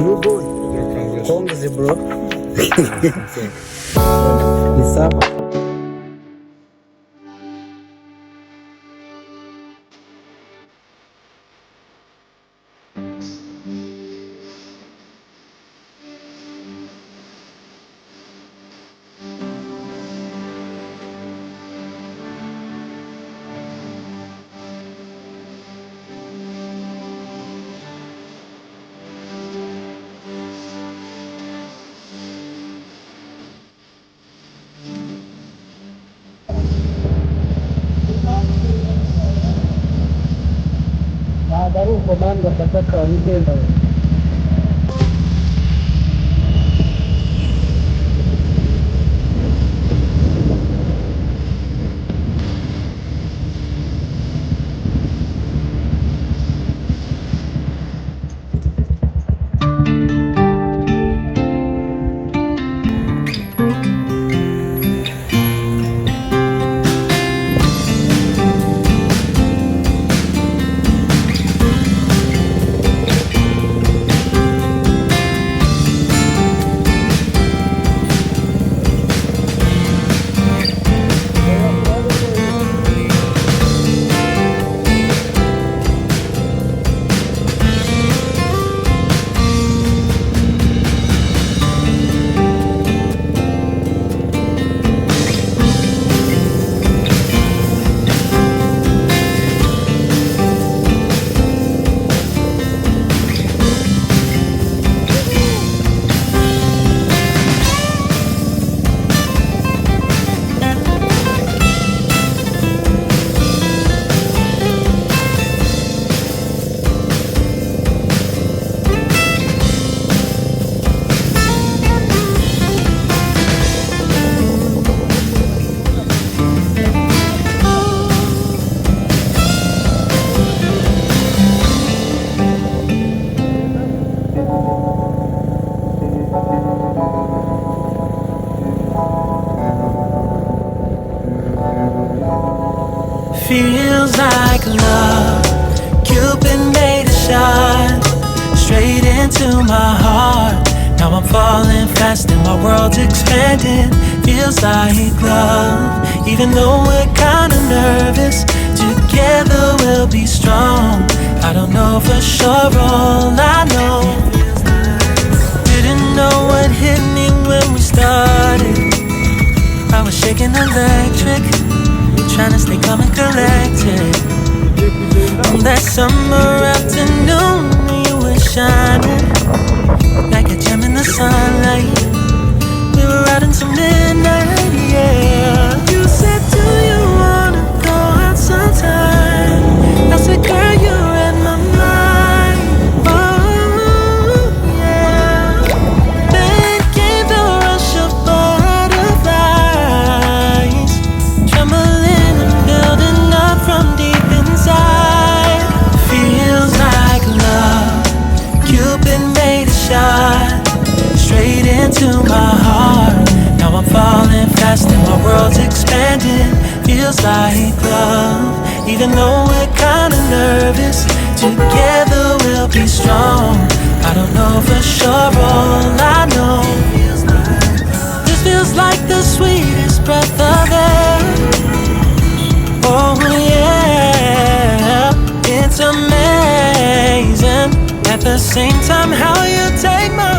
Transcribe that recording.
You good? Congrats, bro. Ni sawa. Baru komando kataka witenda. Feels like love, Cupid made a shot straight into my heart. Now I'm falling fast and my world's expanding. Feels like love, even though we're kinda nervous. Together we'll be strong. I don't know for sure, all I know. Didn't know what hit me when we started. I was shaking electric, trying to stay calm and collected. On that summer afternoon, you were shining like a gem in the sunlight. We were out until midnight, yeah. You said, do you wanna go out sometime? I said, girl, you read my mind. Oh, yeah. Then came the rush of butterflies, trembling and building up from deep inside. Feels like love, Cupid made a shot straight into my heart. Now I'm falling fast and my world's expanding. Feels like love, even though we're kinda nervous. Together we'll be strong. I don't know for sure, all I know. This feels like the sweetest breath of air. Oh yeah, it's amazing. At the same time, how you take my